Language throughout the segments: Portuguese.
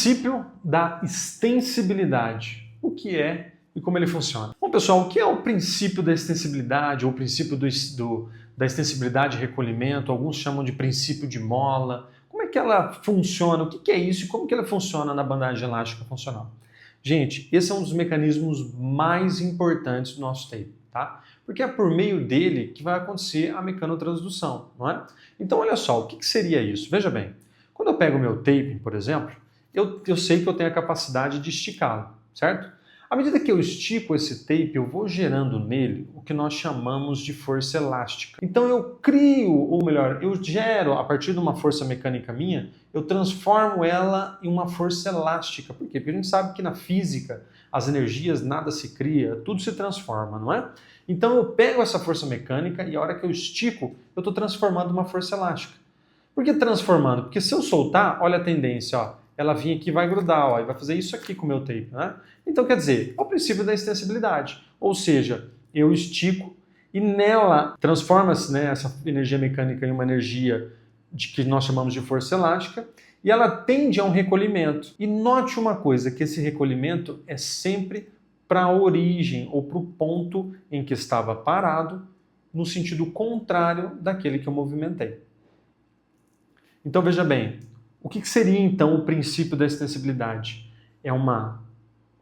princípio da extensibilidade. O que é e como ele funciona? Bom, pessoal, o que é o princípio da extensibilidade ou o princípio da extensibilidade e recolhimento? Alguns chamam de princípio de Mola. Como é que ela funciona? O que é isso e como que ela funciona na bandagem elástica funcional? Gente, esse é um dos mecanismos mais importantes do nosso tape, tá? Porque é por meio dele que vai acontecer a mecanotransdução, não é? Então, olha só, o que seria isso? Veja bem, quando eu pego o meu tape, por exemplo, eu sei que eu tenho a capacidade de esticá-lo, certo? À medida que eu estico esse tape, eu vou gerando nele o que nós chamamos de força elástica. Então eu crio, ou melhor, eu gero, a partir de uma força mecânica minha, eu transformo ela em uma força elástica. Por quê? Porque a gente sabe que na física, as energias, nada se cria, tudo se transforma, não é? Então eu pego essa força mecânica e a hora que eu estico, eu estou transformando uma força elástica. Por que transformando? Porque se eu soltar, olha a tendência, ó, ela vinha aqui e vai grudar, ó, e vai fazer isso aqui com o meu tape, né? Então, quer dizer, é o princípio da extensibilidade. Ou seja, eu estico e nela transforma-se, né, essa energia mecânica em uma energia que nós chamamos de força elástica e ela tende a um recolhimento. E note uma coisa, que esse recolhimento é sempre para a origem ou para o ponto em que estava parado, no sentido contrário daquele que eu movimentei. Então, veja bem, o que seria então o princípio da extensibilidade? É uma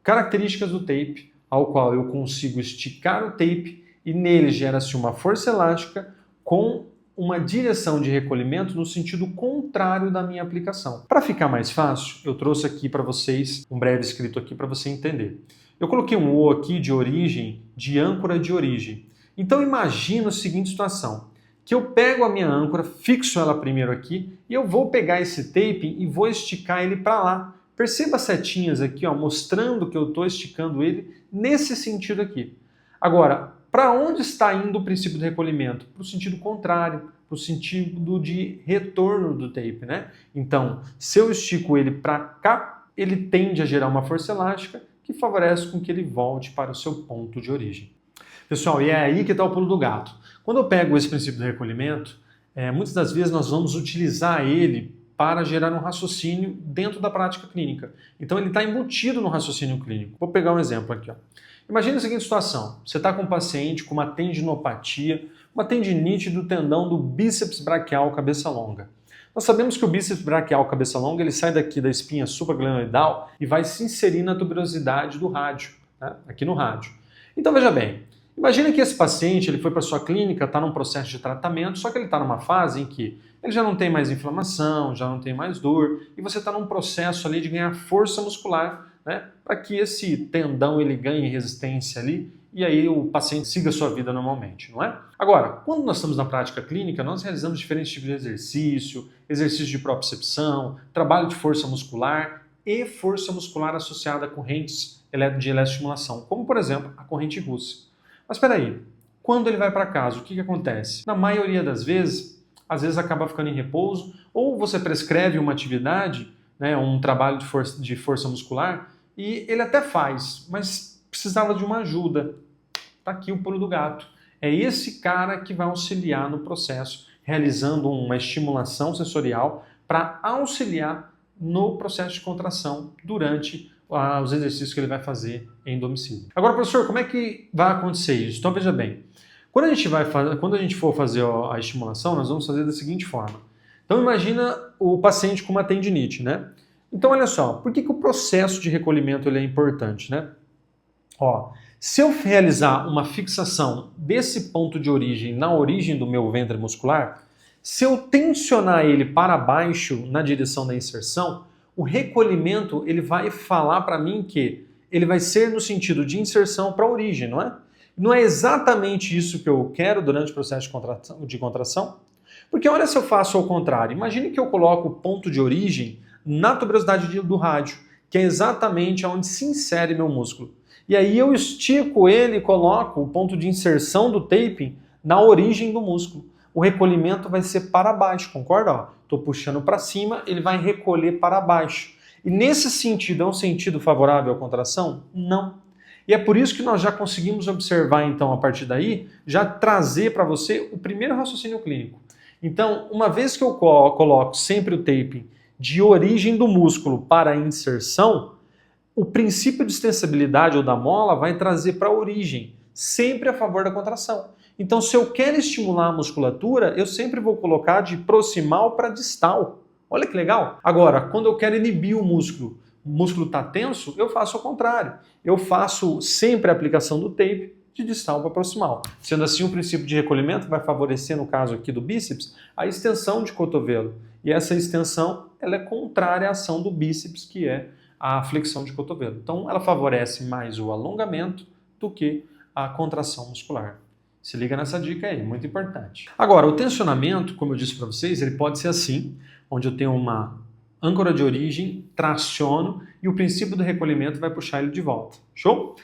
característica do tape, ao qual eu consigo esticar o tape e nele gera-se uma força elástica com uma direção de recolhimento no sentido contrário da minha aplicação. Para ficar mais fácil, eu trouxe aqui para vocês um breve escrito aqui para você entender. Eu coloquei um O aqui de origem, de âncora de origem. Então imagina a seguinte situação, que eu pego a minha âncora, fixo ela primeiro aqui e eu vou pegar esse tape e vou esticar ele para lá. Perceba as setinhas aqui, ó, mostrando que eu estou esticando ele nesse sentido aqui. Agora, para onde está indo o princípio do recolhimento? Para o sentido contrário, para o sentido de retorno do tape, né? Então, se eu estico ele para cá, ele tende a gerar uma força elástica que favorece com que ele volte para o seu ponto de origem. Pessoal, e é aí que está o pulo do gato. Quando eu pego esse princípio do recolhimento, muitas das vezes nós vamos utilizar ele para gerar um raciocínio dentro da prática clínica. Então ele está embutido no raciocínio clínico. Vou pegar um exemplo aqui. Ó. Imagina a seguinte situação. Você está com um paciente com uma tendinopatia, uma tendinite do tendão do bíceps braquial cabeça longa. Nós sabemos que o bíceps braquial cabeça longa ele sai daqui da espinha supraglenoidal e vai se inserir na tuberosidade do rádio, né? Aqui no rádio. Então veja bem, imagina que esse paciente ele foi para sua clínica, está num processo de tratamento, só que ele está numa fase em que ele já não tem mais inflamação, já não tem mais dor, e você está num processo ali de ganhar força muscular, né, para que esse tendão ele ganhe resistência ali, e aí o paciente siga a sua vida normalmente, não é? Agora, quando nós estamos na prática clínica, nós realizamos diferentes tipos de exercício de propriocepção, trabalho de força muscular e força muscular associada a correntes de eletroestimulação, como por exemplo a corrente russa. Mas espera aí, quando ele vai para casa, o que acontece? Na maioria das vezes, às vezes acaba ficando em repouso, ou você prescreve uma atividade, né, um trabalho de força muscular, e ele até faz, mas precisava de uma ajuda. Está aqui o pulo do gato. É esse cara que vai auxiliar no processo, realizando uma estimulação sensorial para auxiliar no processo de contração durante os exercícios que ele vai fazer em domicílio. Agora, professor, como é que vai acontecer isso? Então, veja bem. Quando a gente for fazer a estimulação, nós vamos fazer da seguinte forma. Então imagina o paciente com uma tendinite, né? Então olha só, por que o processo de recolhimento ele é importante, né? Ó, se eu realizar uma fixação desse ponto de origem na origem do meu ventre muscular, se eu tensionar ele para baixo na direção da inserção, o recolhimento ele vai falar para mim que ele vai ser no sentido de inserção para a origem, não é? Não é exatamente isso que eu quero durante o processo de contração? Porque olha se eu faço ao contrário. Imagine que eu coloco o ponto de origem na tuberosidade do rádio, que é exatamente onde se insere meu músculo. E aí eu estico ele e coloco o ponto de inserção do taping na origem do músculo. O recolhimento vai ser para baixo, concorda? Estou puxando para cima, ele vai recolher para baixo. E nesse sentido, é um sentido favorável à contração? Não. E é por isso que nós já conseguimos observar, então, a partir daí, já trazer para você o primeiro raciocínio clínico. Então, uma vez que eu coloco sempre o taping de origem do músculo para a inserção, o princípio de extensibilidade ou da mola vai trazer para a origem, sempre a favor da contração. Então, se eu quero estimular a musculatura, eu sempre vou colocar de proximal para distal. Olha que legal! Agora, quando eu quero inibir o músculo está tenso, eu faço o contrário. Eu faço sempre a aplicação do tape de distal para proximal. Sendo assim, o princípio de recolhimento vai favorecer, no caso aqui do bíceps, a extensão de cotovelo. E essa extensão ela é contrária à ação do bíceps, que é a flexão de cotovelo. Então, ela favorece mais o alongamento do que a contração muscular. Se liga nessa dica aí, muito importante. Agora, o tensionamento, como eu disse para vocês, ele pode ser assim, onde eu tenho uma âncora de origem, traciono e o princípio do recolhimento vai puxar ele de volta. Show?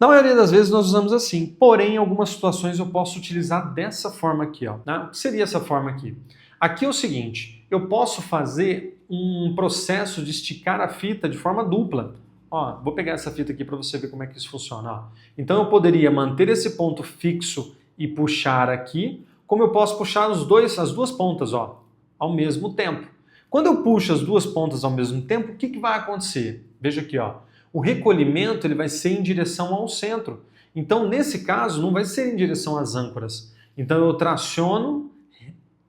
Na maioria das vezes nós usamos assim, porém em algumas situações eu posso utilizar dessa forma aqui. Ó, né? O que seria essa forma aqui? Aqui é o seguinte, eu posso fazer um processo de esticar a fita de forma dupla. Ó, vou pegar essa fita aqui para você ver como é que isso funciona. Ó. Então eu poderia manter esse ponto fixo e puxar aqui, como eu posso puxar as duas pontas, ó, ao mesmo tempo. Quando eu puxo as duas pontas ao mesmo tempo, o que vai acontecer? Veja aqui, ó. O recolhimento ele vai ser em direção ao centro. Então, nesse caso, não vai ser em direção às âncoras. Então, eu traciono,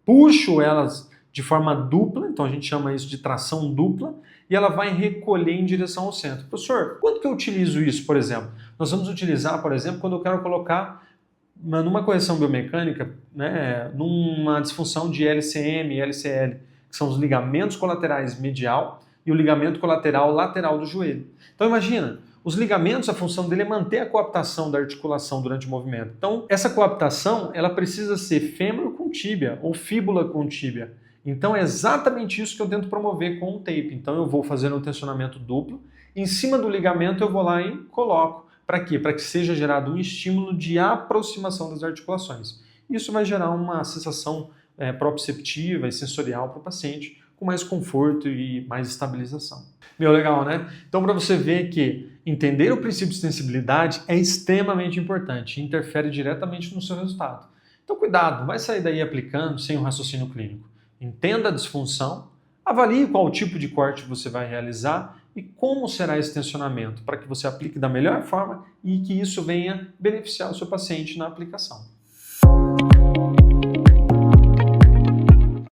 puxo elas de forma dupla, então a gente chama isso de tração dupla, e ela vai recolher em direção ao centro. Professor, quando que eu utilizo isso, por exemplo? Nós vamos utilizar, por exemplo, quando eu quero colocar numa correção biomecânica, né, numa disfunção de LCM e LCL, que são os ligamentos colaterais medial e o ligamento colateral lateral do joelho. Então imagina, os ligamentos, a função dele é manter a coaptação da articulação durante o movimento. Então essa coaptação, ela precisa ser fêmur com tíbia ou fíbula com tíbia. Então é exatamente isso que eu tento promover com o tape. Então eu vou fazer um tensionamento duplo, em cima do ligamento eu vou lá e coloco. Para quê? Para que seja gerado um estímulo de aproximação das articulações. Isso vai gerar uma sensação proprioceptiva e sensorial para o paciente, com mais conforto e mais estabilização. Meu, legal, né? Então, para você ver que entender o princípio de extensibilidade é extremamente importante, interfere diretamente no seu resultado. Então, cuidado, não vai sair daí aplicando sem um raciocínio clínico. Entenda a disfunção, avalie qual tipo de corte você vai realizar e como será esse tensionamento, para que você aplique da melhor forma e que isso venha beneficiar o seu paciente na aplicação.